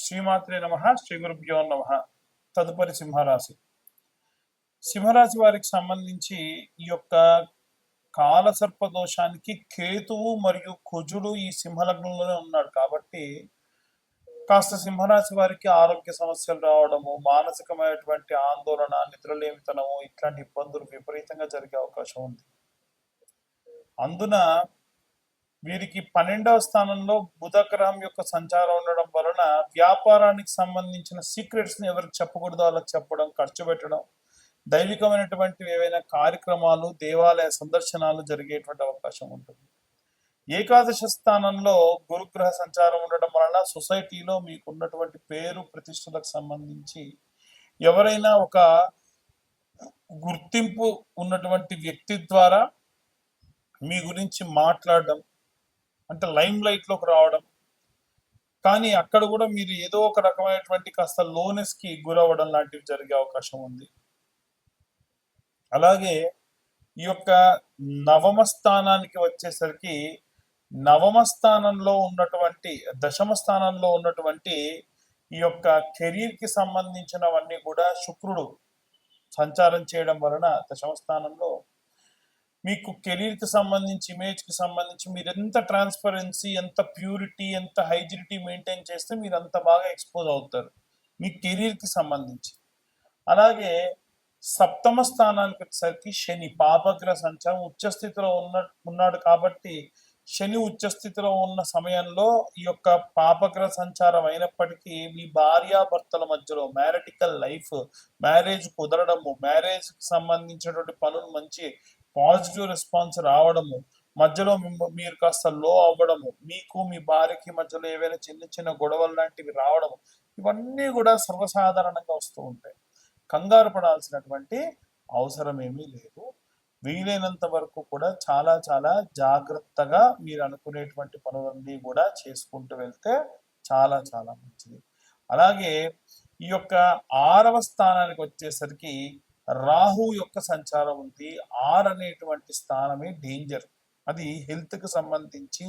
శ్రీమాత్రే నమః. శ్రీ గురుభ్యో నమః. తదుపరి సింహరాశి. సింహరాశి వారికి సంబంధించి ఈ యొక్క కాలసర్ప దోషానికి కేతువు మరియు కుజుడు ఈ సింహలగ్నంలోనే ఉన్నాడు కాబట్టి కాస్త సింహరాశి వారికి ఆరోగ్య సమస్యలు రావడము, మానసికమైనటువంటి ఆందోళన, నిద్రలేమితనము ఇట్లాంటి ఇబ్బందులు విపరీతంగా జరిగే అవకాశం ఉంది. అందున వీరికి 12వ స్థానంలో బుధ గ్రహం యొక్క సంచారం ఉండడం వలన వ్యాపారానికి సంబంధించిన సీక్రెట్స్ ని ఎవరికి చెప్పకూడదో వాళ్ళకి చెప్పడం, ఖర్చు పెట్టడం, దైవికమైనటువంటి ఏవైనా కార్యక్రమాలు, దేవాలయ సందర్శనాలు జరిగేటువంటి అవకాశం ఉంటుంది. ఏకాదశ స్థానంలో గురుగ్రహ సంచారం ఉండడం వలన సొసైటీలో మీకున్నటువంటి పేరు ప్రతిష్టలకు సంబంధించి ఎవరైనా ఒక గుర్తింపు ఉన్నటువంటి వ్యక్తి ద్వారా మీ గురించి మాట్లాడడం, అంటే లైమ్ లైట్ లోకి రావడం, కానీ అక్కడ కూడా మీరు ఏదో ఒక రకమైనటువంటి కాస్త లోనెస్ కి గురవ్వడం లాంటివి జరిగే అవకాశం ఉంది. అలాగే ఈ యొక్క నవమ స్థానానికి వచ్చేసరికి నవమ స్థానంలో ఉన్నటువంటి దశమ స్థానంలో ఉన్నటువంటి ఈ యొక్క కెరీర్ కి సంబంధించినవన్నీ కూడా శుక్రుడు సంచారం చేయడం వలన దశమ స్థానంలో మీకు కెరీర్ కి సంబంధించి, ఇమేజ్ కి సంబంధించి మీరు ఎంత ట్రాన్స్పరెన్సీ, ఎంత ప్యూరిటీ, ఎంత హైజినిటీ మెయింటైన్ చేస్తే మీరు అంత బాగా ఎక్స్పోజ్ అవుతారు మీ కెరీర్ కి సంబంధించి. అలాగే సప్తమ స్థానానికి వచ్చేసరికి శని పాపగ్రహ సంచారం ఉచ్చస్థితిలో ఉన్నాడు కాబట్టి శని ఉచ్చస్థితిలో ఉన్న సమయంలో ఈ యొక్క పాపగ్రహ సంచారం అయినప్పటికీ మీ భార్యాభర్తల మధ్యలో మ్యారిటికల్ లైఫ్, మ్యారేజ్ కుదరడము, మ్యారేజ్ కి సంబంధించినటువంటి పనులు మంచి పాజిటివ్ రెస్పాన్స్ రావడము, మధ్యలో మీరు కాస్త లో అవ్వడము, మీకు మీ భార్యకి మధ్యలో ఏవైనా చిన్న చిన్న గొడవలు లాంటివి రావడము, ఇవన్నీ కూడా సర్వసాధారణంగా వస్తూ ఉంటాయి. కంగారు పడాల్సినటువంటి అవసరం ఏమీ లేదు. వీలైనంత వరకు కూడా చాలా చాలా జాగ్రత్తగా మీరు అనుకునేటువంటి పనులన్నీ కూడా చేసుకుంటూ వెళ్తే చాలా చాలా మంచిది. అలాగే ఈ యొక్క 6వ స్థానానికి వచ్చేసరికి రాహు యొక్క సంచారం ఉంది. 6 అనేటువంటి స్థానమే డేంజర్. అది హెల్త్ కి సంబంధించి,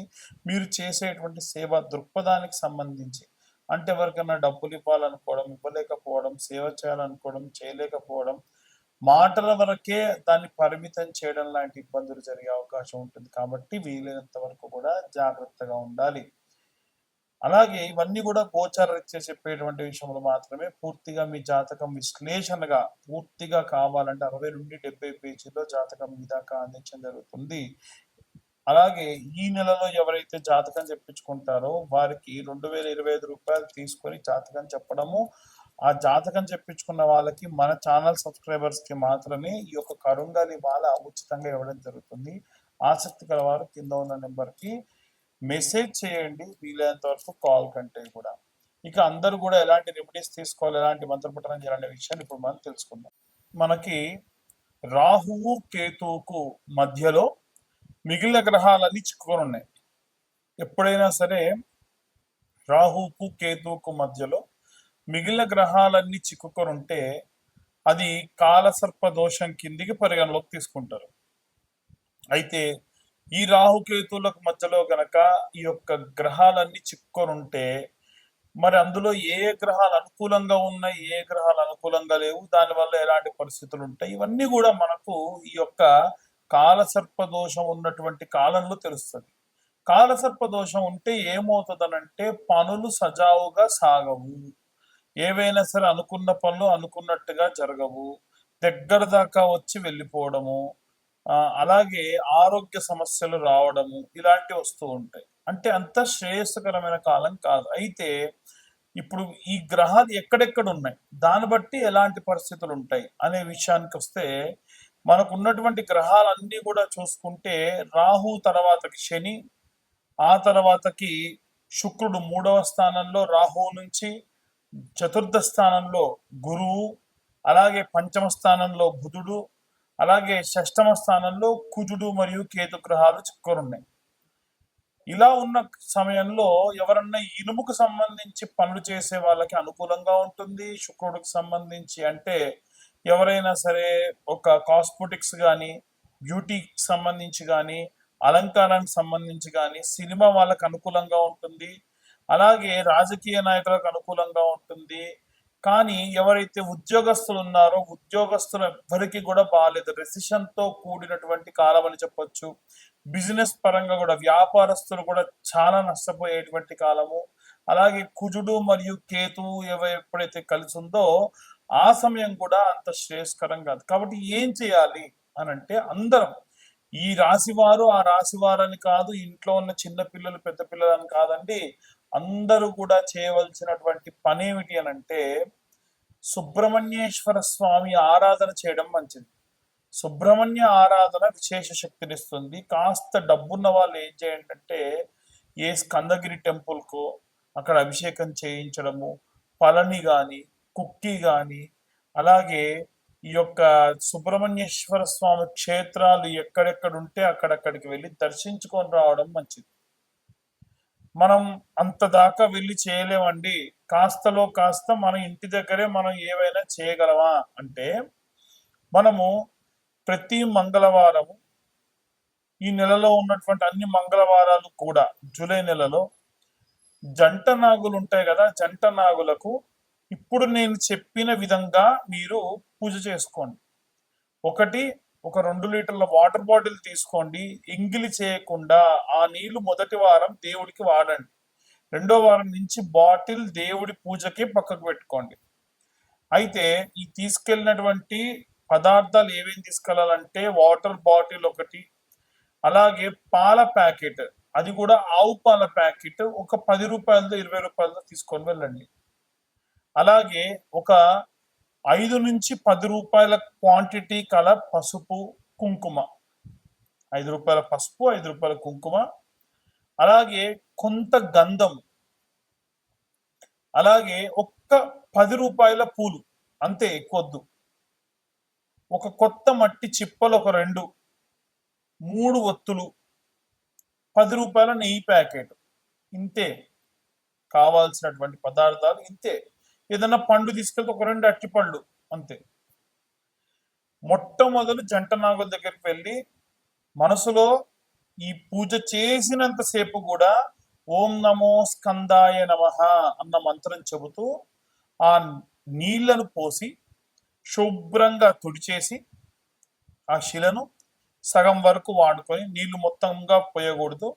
మీరు చేసేటువంటి సేవ దృక్పథానికి సంబంధించి, అంటే ఎవరికైనా డబ్బులు ఇవ్వాలనుకోవడం, ఇవ్వలేకపోవడం, సేవ చేయాలనుకోవడం, చేయలేకపోవడం, మాటల వరకే దాన్ని పరిమితం చేయడం లాంటి ఇబ్బందులు జరిగే అవకాశం ఉంటుంది. కాబట్టి వీలైనంత వరకు కూడా జాగ్రత్తగా ఉండాలి. అలాగే ఇవన్నీ కూడా గోచరరీత్యా చెప్పేటువంటి విషయంలో మాత్రమే. పూర్తిగా మీ జాతకం విశ్లేషణగా పూర్తిగా కావాలంటే 60 నుండి 70 పేజీల్లో జాతకం మీ దాకా అందించడం జరుగుతుంది. అలాగే ఈ నెలలో ఎవరైతే జాతకం చెప్పించుకుంటారో వారికి 2025 రూపాయలు తీసుకొని జాతకం చెప్పడము, ఆ జాతకం చెప్పించుకున్న వాళ్ళకి మన ఛానల్ సబ్స్క్రైబర్స్ కి మాత్రమే ఈ యొక్క కరుంగలి మాల ఉచితంగా ఇవ్వడం జరుగుతుంది. ఆసక్తి గల వారు కింద ఉన్న నెంబర్ కి మెసేజ్ చేయండి, వీలైనంత వరకు కాల్ కంటే కూడా. ఇక అందరూ కూడా ఎలాంటి రెమెడీస్ తీసుకోవాలి, ఎలాంటి మంత్రపఠనం చేయాలనే విషయాన్ని ఇప్పుడు మనం తెలుసుకుందాం. మనకి రాహువు కేతువుకు మధ్యలో మిగిలిన గ్రహాలన్నీ చిక్కుకొని ఉన్నాయి. ఎప్పుడైనా సరే రాహువుకు కేతువుకు మధ్యలో మిగిలిన గ్రహాలన్నీ చిక్కుకొని ఉంటే అది కాలసర్ప దోషం కిందికి పరిగణలోకి తీసుకుంటారు. అయితే ఈ రాహుకేతువులకు మధ్యలో గనక ఈ యొక్క గ్రహాలన్నీ చిక్కుకొని ఉంటే మరి అందులో ఏ గ్రహాలు అనుకూలంగా ఉన్నాయి, ఏ గ్రహాలు అనుకూలంగా లేవు, దానివల్ల ఎలాంటి పరిస్థితులు ఉంటాయి, ఇవన్నీ కూడా మనకు ఈ యొక్క కాలసర్ప దోషం ఉన్నటువంటి కాలంలో తెలుస్తుంది. కాలసర్ప దోషం ఉంటే ఏమవుతుందనంటే పనులు సజావుగా సాగవు, ఏవైనా సరే అనుకున్న పనులు అనుకున్నట్టుగా జరగవు, దగ్గర దాకా వచ్చి వెళ్ళిపోవడము, అలాగే ఆరోగ్య సమస్యలు రావడము, ఇలాంటివి వస్తూ ఉంటాయి. అంటే అంత శ్రేయస్కరమైన కాలం కాదు. అయితే ఇప్పుడు ఈ గ్రహాలు ఎక్కడెక్కడ ఉన్నాయి, దాన్ని బట్టి ఎలాంటి పరిస్థితులు ఉంటాయి అనే విషయానికి వస్తే మనకు ఉన్నటువంటి గ్రహాలన్నీ కూడా చూసుకుంటే రాహు తర్వాతకి శని, ఆ తర్వాతకి శుక్రుడు 3వ స్థానంలో రాహువు నుంచి, చతుర్థ స్థానంలో గురువు, అలాగే పంచమ స్థానంలో బుధుడు, అలాగే షష్టమ స్థానంలో కుజుడు మరియు కేతు గ్రహాలు చిక్కుకొని ఉన్నాయి. ఇలా ఉన్న సమయంలో ఎవరన్నా ఇనుముకు సంబంధించి పనులు చేసే వాళ్ళకి అనుకూలంగా ఉంటుంది. శుక్రుడికి సంబంధించి అంటే ఎవరైనా సరే ఒక కాస్మెటిక్స్ కానీ, బ్యూటీకి సంబంధించి కానీ, అలంకారానికి సంబంధించి కానీ, సినిమా వాళ్ళకి అనుకూలంగా ఉంటుంది. అలాగే రాజకీయ నాయకులకు అనుకూలంగా ఉంటుంది. కానీ ఎవరైతే ఉద్యోగస్తులు ఉన్నారో ఉద్యోగస్తులు ఎవ్వరికి కూడా బాగాలేదు. రెసిషన్ తో కూడినటువంటి కాలం అని చెప్పొచ్చు. బిజినెస్ పరంగా కూడా వ్యాపారస్తులు కూడా చాలా నష్టపోయేటువంటి కాలము. అలాగే కుజుడు మరియు కేతువు ఎప్పుడైతే కలిసి ఉందో ఆ సమయం కూడా అంత శ్రేయస్కరం కాదు. కాబట్టి ఏం చేయాలి అని అంటే అందరం ఈ రాశి వారు ఆ రాశి వారని కాదు, ఇంట్లో ఉన్న చిన్న పిల్లలు పెద్ద పిల్లలు అని కాదండి. అందరూ కూడా చేయవలసినటువంటి పని ఏమిటి అని అంటే సుబ్రహ్మణ్యేశ్వర స్వామి ఆరాధన చేయడం మంచిది. సుబ్రహ్మణ్య ఆరాధన విశేష శక్తినిస్తుంది. కాస్త డబ్బున్న వాళ్ళు ఏం చేయండి అంటే ఏ స్కందగిరి టెంపుల్కో అక్కడ అభిషేకం చేయించడము, పళని కానీ కుక్కి కానీ, అలాగే ఈ యొక్క సుబ్రహ్మణ్యేశ్వర స్వామి క్షేత్రాలు ఎక్కడెక్కడ ఉంటే అక్కడక్కడికి వెళ్ళి దర్శించుకొని రావడం మంచిది. మనం అంత దాకా వెళ్ళి చేయలేమండి, కాస్తలో కాస్త మన ఇంటి దగ్గరే మనం ఏవైనా చేయగలమా అంటే మనము ప్రతి మంగళవారము ఈ నెలలో ఉన్నటువంటి అన్ని మంగళవారాలు కూడా జూలై నెలలో జంట నాగులు ఉంటాయి కదా, జంట నాగులకు ఇప్పుడు నేను చెప్పిన విధంగా మీరు పూజ చేసుకోండి. ఒకటి, ఒక 2 లీటర్ల వాటర్ బాటిల్ తీసుకోండి. ఎంగిలి చేయకుండా ఆ నీళ్లు మొదటి వారం దేవుడికి వాడండి. రెండో వారం నుంచి బాటిల్ దేవుడి పూజకి పక్కకు పెట్టుకోండి. అయితే ఈ తీసుకెళ్ళినటువంటి పదార్థాలు ఏమేమి తీసుకెళ్ళాలంటే వాటర్ బాటిల్ ఒకటి, అలాగే పాల ప్యాకెట్, అది కూడా ఆవు పాల ప్యాకెట్ ఒక 10 రూపాయలతో 20 రూపాయలతో తీసుకొని వెళ్ళండి. అలాగే ఒక 5 నుంచి 10 రూపాయల క్వాంటిటీ కల పసుపు కుంకుమ, 5 రూపాయల పసుపు 5 రూపాయల కుంకుమ, అలాగే కొంత గంధం, అలాగే ఒక్క 10 రూపాయల పూలు, అంతే, ఎక్కువద్దు. ఒక కొత్త మట్టి చిప్పలు ఒక 2, 3 ఒత్తులు, 10 రూపాయల నెయ్యి ప్యాకెట్, ఇంతే. కావాల్సినటువంటి పదార్థాలు ఇంతే. ఏదైనా పండు తీసుకెళ్తే ఒక 2 అరటిపళ్ళు, అంతే. మొట్టమొదలు జంట నాగుల దగ్గరికి వెళ్ళి మనసులో ఈ పూజ చేసినంతసేపు కూడా ఓం నమో స్కందాయ నమః అన్న మంత్రం చెబుతూ ఆ నీళ్లను పోసి శుభ్రంగా తుడిచేసి ఆ శిలను సగం వరకు వాడుకొని, నీళ్లు మొత్తంగా పోయకూడదు.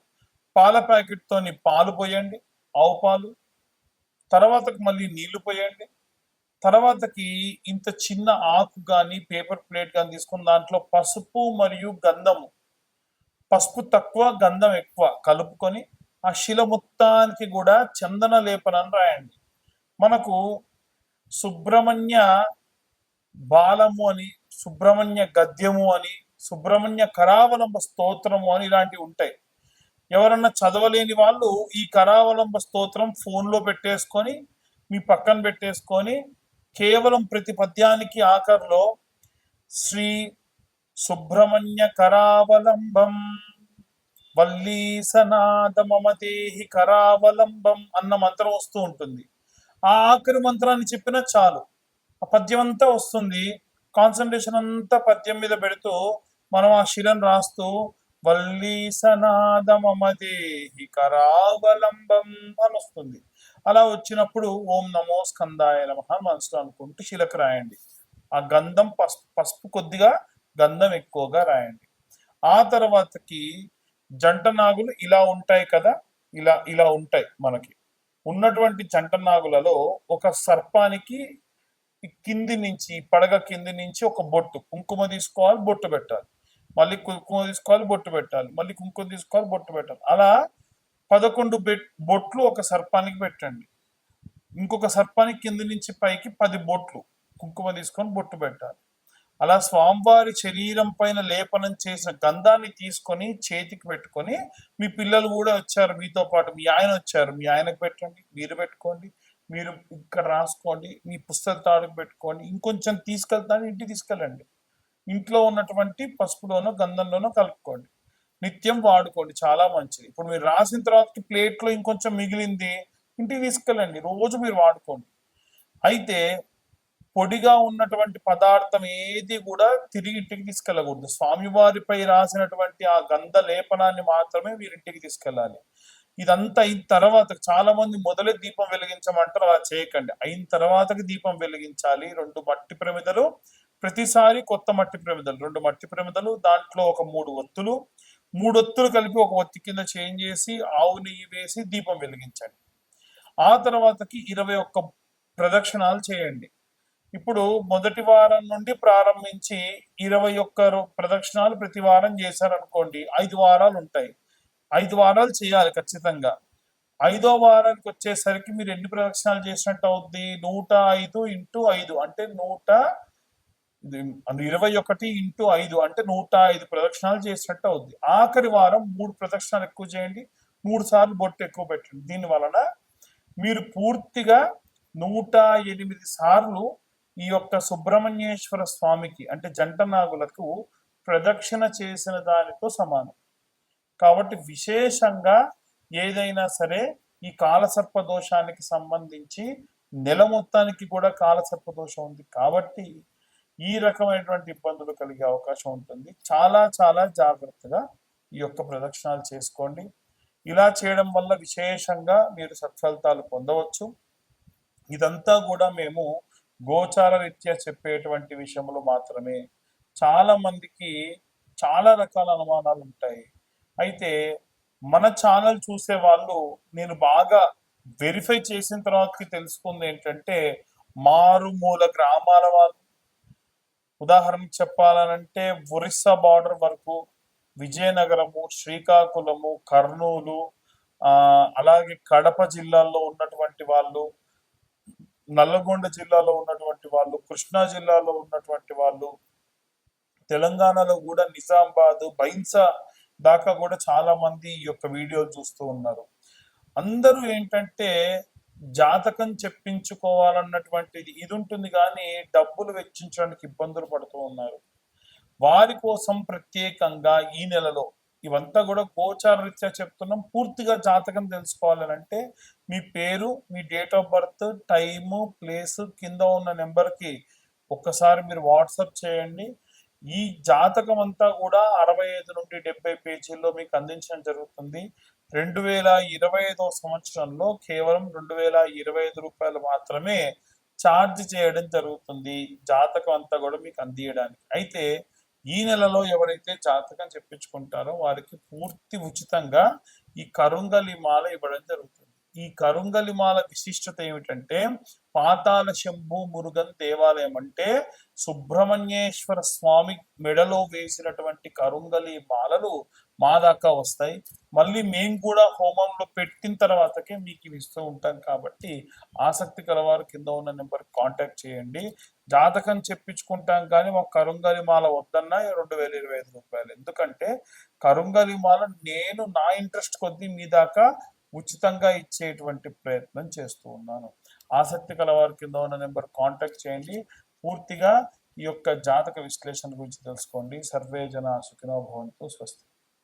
పాల ప్యాకెట్తోని పాలు పోయండి, ఆవు పాలు. తర్వాతకి మళ్ళీ నీళ్లు పోయండి. తర్వాతకి ఇంత చిన్న ఆకు కానీ పేపర్ ప్లేట్ కానీ తీసుకుని దాంట్లో పసుపు మరియు గంధము, పసుపు తక్కువ గంధం ఎక్కువ కలుపుకొని ఆ శిల మొత్తానికి కూడా చందన లేపనాన్ని రాయండి. మనకు సుబ్రహ్మణ్య బాలము అని, సుబ్రహ్మణ్య గద్యము అని, సుబ్రహ్మణ్య కరావలంబ స్తోత్రము అని ఇలాంటివి ఉంటాయి. ఎవరన్నా చదవలేని వాళ్ళు ఈ కరావలంబ స్తోత్రం ఫోన్లో పెట్టేసుకొని మీ పక్కన పెట్టేసుకొని కేవలం ప్రతి పద్యానికి ఆఖరిలో శ్రీ సుబ్రహ్మణ్య కరావలంబం వల్లీసనాద మమదేహి కరావలంబం అన్న మంత్రం వస్తూ ఉంటుంది. ఆ ఆఖరి మంత్రాన్ని చెప్పినా చాలు, ఆ పద్యం అంతా వస్తుంది. కాన్సన్ట్రేషన్ అంతా పద్యం మీద పెడుతూ మనం ఆ శిలను రాస్తూ వల్లీసనాద మమదేహి కరావలంబం అని వస్తుంది. అలా వచ్చినప్పుడు ఓం నమో స్కందాయ నమః మనసులో అనుకుంటూ శిలకు రాయండి. ఆ గంధం పసుపు కొద్దిగా, గంధం ఎక్కువగా రాయండి. ఆ తర్వాతకి జంట నాగులు ఇలా ఉంటాయి కదా, ఇలా ఇలా ఉంటాయి. మనకి ఉన్నటువంటి జంట నాగులలో ఒక సర్పానికి కింది నుంచి, పడగ కింది నుంచి ఒక బొట్టు కుంకుమ తీసుకోవాలి, బొట్టు పెట్టాలి, మళ్ళీ కుంకుమ తీసుకోవాలి, బొట్టు పెట్టాలి, మళ్ళీ కుంకుమ తీసుకోవాలి, బొట్టు పెట్టాలి. అలా 11 బొట్లు ఒక సర్పానికి పెట్టండి. ఇంకొక సర్పానికి కింది నుంచి పైకి 10 బొట్లు కుంకుమ తీసుకొని బొట్టు పెట్టాలి. అలా స్వామివారి శరీరం పైన లేపనం చేసిన గంధాన్ని తీసుకొని చేతికి పెట్టుకొని, మీ పిల్లలు కూడా వచ్చారు మీతో పాటు, మీ ఆయన వచ్చారు, మీ ఆయనకు పెట్టండి, మీరు పెట్టుకోండి, మీరు ఇక్కడ రాసుకోండి, మీ పుస్తక తాడుకు పెట్టుకోండి. ఇంకొంచెం తీసుకెళ్తాను, ఇంటికి తీసుకెళ్ళండి. ఇంట్లో ఉన్నటువంటి పసుపులోనో గంధంలోనో కలుపుకోండి, నిత్యం వాడుకోండి, చాలా మంచిది. ఇప్పుడు మీరు రాసిన తర్వాత ప్లేట్లో ఇంకొంచెం మిగిలింది, ఇంటికి తీసుకెళ్ళండి, రోజు మీరు వాడుకోండి. అయితే పొడిగా ఉన్నటువంటి పదార్థం ఏది కూడా తిరిగి ఇంటికి తీసుకెళ్ళకూడదు. స్వామివారిపై రాసినటువంటి ఆ గంధ లేపనాన్ని మాత్రమే మీరు ఇంటికి తీసుకెళ్ళాలి. ఇదంతా అయిన తర్వాత చాలా మంది మొదలే దీపం వెలిగించమంటారు, అలా చేయకండి. అయిన తర్వాతకి దీపం వెలిగించాలి. 2 మట్టి ప్రమిదలు, ప్రతిసారి కొత్త మట్టి ప్రమిదలు, 2 మట్టి ప్రమిదలు, దాంట్లో ఒక 3 ఒత్తులు, 3 ఒత్తులు కలిపి ఒక ఒత్తి కింద చేంజ్ చేసి ఆవు నెయ్యి వేసి దీపం వెలిగించండి. ఆ తర్వాతకి 21 ప్రదక్షిణాలు చేయండి. ఇప్పుడు మొదటి వారం నుండి ప్రారంభించి 21 ప్రదక్షిణాలు ప్రతి వారం చేశారనుకోండి, 5 వారాలు ఉంటాయి. 5 వారాలు చేయాలి ఖచ్చితంగా. 5వ వారానికి వచ్చేసరికి మీరు ఎన్ని ప్రదక్షిణాలు చేసినట్టు అవుద్ది? 105 ఇంటూ 5 అంటే 21 ఇంటూ 5 అంటే 105 ప్రదక్షిణాలు చేసినట్టు అవుద్ది. ఆఖరి వారం 3 ప్రదక్షిణాలు ఎక్కువ చేయండి, 3 సార్లు బొట్టు ఎక్కువ పెట్టండి. దీని వలన మీరు పూర్తిగా 108 సార్లు ఈ యొక్క సుబ్రహ్మణ్యేశ్వర స్వామికి అంటే జంట నాగులకు ప్రదక్షిణ చేసిన దానితో సమానం. కాబట్టి విశేషంగా ఏదైనా సరే ఈ కాలసర్ప దోషానికి సంబంధించి నెల మొత్తానికి కూడా కాలసర్ప దోషం ఉంది కాబట్టి ఈ రకమైనటువంటి ఇబ్బందులు కలిగే అవకాశం ఉంటుంది. చాలా చాలా జాగ్రత్తగా ఈ యొక్క ప్రదక్షిణాలు చేసుకోండి. ఇలా చేయడం వల్ల విశేషంగా మీరు సత్ఫలితాలు పొందవచ్చు. ఇదంతా కూడా మేము గోచార రీత్యా చెప్పేటువంటి విషయంలో మాత్రమే. చాలా మందికి చాలా రకాల అనుమానాలు ఉంటాయి. అయితే మన ఛానల్ చూసే వాళ్ళు నేను బాగా వెరిఫై చేసిన తర్వాతకి తెలుసుకుంది ఏంటంటే, మారుమూల గ్రామాల వాళ్ళు, ఉదాహరణకు చెప్పాలనంటే ఒరిస్సా బార్డర్ వరకు, విజయనగరము, శ్రీకాకుళము, కర్నూలు, అలాగే కడప జిల్లాల్లో ఉన్నటువంటి వాళ్ళు, నల్లగొండ జిల్లాలో ఉన్నటువంటి వాళ్ళు, కృష్ణా జిల్లాలో ఉన్నటువంటి వాళ్ళు, తెలంగాణలో కూడా నిజామాబాద్, బైన్సా దాకా కూడా చాలా మంది ఈ యొక్క వీడియోలు చూస్తూ ఉన్నారు. అందరూ ఏంటంటే జాతకం చెప్పించుకోవాలన్నటువంటిది ఇది ఉంటుంది, కానీ డబ్బులు వెచ్చించడానికి ఇబ్బందులు పడుతూ ఉన్నారు. వారి కోసం ప్రత్యేకంగా ఈ నెలలో ఇవంతా కూడా గోచార రీత్యా చెప్తున్నాం. పూర్తిగా జాతకం తెలుసుకోవాలంటే మీ పేరు, మీ date of birth, time, place కింద ఉన్న నెంబర్కి ఒక్కసారి మీరు వాట్సాప్ చేయండి. ఈ జాతకం అంతా కూడా 65 నుండి 70 పేజీల్లో మీకు అందించడం జరుగుతుంది. 2025వ సంవత్సరంలో కేవలం 2025 రూపాయలు మాత్రమే ఛార్జ్ చేయడం జరుగుతుంది జాతకం అంతా కూడా మీకు అందియడానికి. అయితే ఈ నెలలో ఎవరైతే జాతకం చెప్పించుకుంటారో వారికి పూర్తి ఉచితంగా ఈ కరుంగలి మాల ఇవ్వడం జరుగుతుంది. ఈ కరుంగలి మాల విశిష్టత ఏమిటంటే, పాతాళ శంభు మురుగన్ దేవాలయం అంటే సుబ్రహ్మణ్యేశ్వర స్వామి మెడలో వేసినటువంటి కరుంగలి మాలలు మా దాకా వస్తాయి. మళ్ళీ మేము కూడా హోమంలో పెట్టిన తర్వాతకే మీకు ఇవి ఇస్తూ ఉంటాం. కాబట్టి ఆసక్తి కలవారు కింద ఉన్న నెంబర్ కాంటాక్ట్ చేయండి. జాతకం చెప్పించుకుంటాం కానీ మాకు కరుంగలి మాల వద్దన్నా 2025 రూపాయలు. ఎందుకంటే కరుంగలి మాల నేను నా ఇంట్రెస్ట్ కొద్దీ మీ దాకా ఉచితంగా ఇచ్చేటువంటి ప్రయత్నం చేస్తూ ఉన్నాను. ఆసక్తి కలవారు కింద ఉన్న నెంబర్ కాంటాక్ట్ చేయండి. పూర్తిగా ఈ యొక్క జాతక విశ్లేషణ గురించి తెలుసుకోండి. సర్వే జన సుఖినో భవంతు. స్వస్తి.